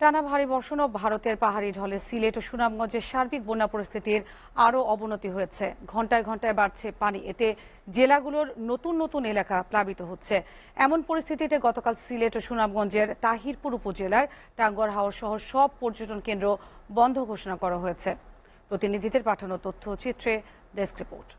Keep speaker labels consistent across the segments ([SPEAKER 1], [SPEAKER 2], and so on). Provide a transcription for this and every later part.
[SPEAKER 1] টানা ভারী বর্ষণ ও ভারতের পাহাড়ি ঢলে সিলেট ও সুনামগঞ্জের সার্বিক বন্যা পরিস্থিতির আরও অবনতি হয়েছে। ঘন্টায় ঘন্টায় বাড়ছে পানি, এতে জেলাগুলোর নতুন নতুন এলাকা প্লাবিত হচ্ছে। এমন পরিস্থিতিতে গতকাল সিলেট ও সুনামগঞ্জের তাহিরপুর উপজেলার টাঙ্গুয়ার হাওর সহ সব পর্যটন কেন্দ্র বন্ধ ঘোষণা করা হয়েছে। প্রতিনিধিদের পাঠানো তথ্যচিত্রে ডেস্ক রিপোর্ট।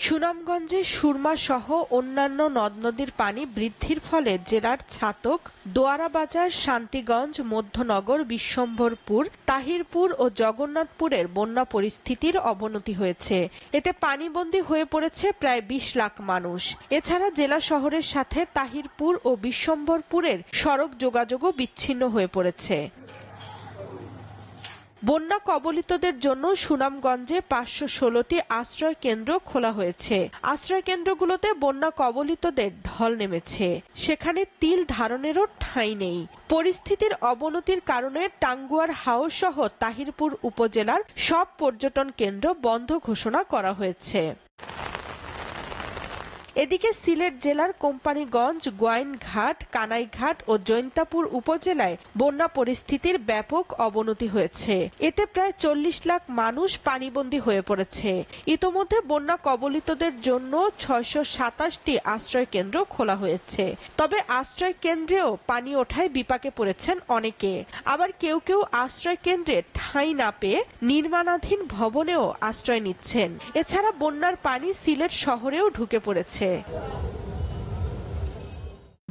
[SPEAKER 2] সুনামগঞ্জে সুরমা সহ অন্যান্য নদ নদীর পানি বৃদ্ধির ফলে জেলার ছাতক, দোয়ারাবাজার, শান্তিগঞ্জ, মধ্যনগর, বিশ্বম্ভরপুর, তাহিরপুর ও জগন্নাথপুরের বন্যা পরিস্থিতির অবনতি হয়েছে। এতে পানিবন্দী হয়ে পড়েছে প্রায় ২০ লাখ মানুষ। এছাড়া জেলা শহরের সাথে তাহিরপুর ও বিশ্বম্ভরপুরের সড়ক যোগাযোগও বিচ্ছিন্ন হয়ে পড়েছে। বন্যা কবলিতদের জন্য সুনামগঞ্জে ৫১৬টি আশ্রয় কেন্দ্র খোলা হয়েছে। আশ্রয় কেন্দ্রগুলোতে বন্যা কবলিতদের ঢল নেমেছে, সেখানে তিল ধারণেরও ঠাঁই নেই। পরিস্থিতির অবনতির কারণে টাঙ্গুয়ার হাওর সহ তাহিরপুর উপজেলার সব পর্যটন কেন্দ্র বন্ধ ঘোষণা করা হয়েছে। এদিকে সিলেট জেলার কোম্পানীগঞ্জ, গোয়াইনঘাট, কানাইঘাট ও জৈন্তাপুর উপজেলায় বন্যা পরিস্থিতির ব্যাপক অবনতি হয়েছে। এতে প্রায় ৪০ লাখ মানুষ পানিবন্দী হয়ে পড়েছে। ইতোমধ্যে বন্যা কবলিতদের জন্য ৬২৭টি আশ্রয় কেন্দ্র খোলা হয়েছে। তবে আশ্রয় কেন্দ্রেও পানি ওঠায় বিপাকে পড়েছেন অনেকে। আবার কেউ কেউ আশ্রয় কেন্দ্রে ঠাঁই না পেয়ে নির্মাণাধীন ভবনেও আশ্রয় নিচ্ছেন। এছাড়া বন্যার পানি সিলেট শহরেও ঢুকে পড়েছে।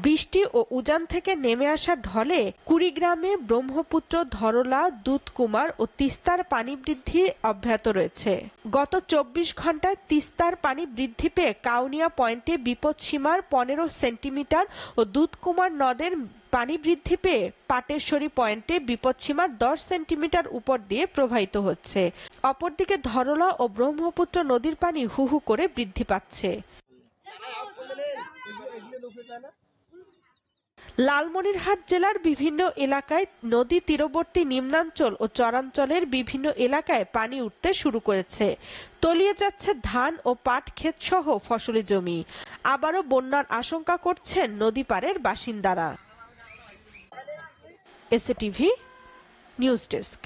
[SPEAKER 2] বৃষ্টি ও উজান থেকে নেমে আসা ঢলে কুড়িগ্রামে ব্রহ্মপুত্র, ধরলা, দুধকুমার ও তিস্তার পানি বৃদ্ধি অব্যাহত রয়েছে। গত ২৪ ঘন্টায় তিস্তার পানি বৃদ্ধি পেয়ে কাউনিয়া পয়েন্টে বিপদসীমার ১৫ সেন্টিমিটার ও দুধকুমার নদের পানি বৃদ্ধি পেয়ে পাটেশ্বরী পয়েন্টে বিপদসীমার ১০ সেন্টিমিটার উপর দিয়ে প্রবাহিত হচ্ছে। অপরদিকে ধরলা ও ব্রহ্মপুত্র নদীর পানি হু হু করে বৃদ্ধি পাচ্ছে। লালমনিরহাট জেলার বিভিন্ন এলাকায় নদী তীরবর্তী নিম্নাঞ্চল ও চরাঞ্চলের বিভিন্ন এলাকায় পানি উঠতে শুরু করেছে। তলিয়ে যাচ্ছে ধান ও পাট ক্ষেত সহ ফসলি জমি। আবারও বন্যার আশঙ্কা করছেন নদী পাড়ের বাসিন্দারা। SATV news desk.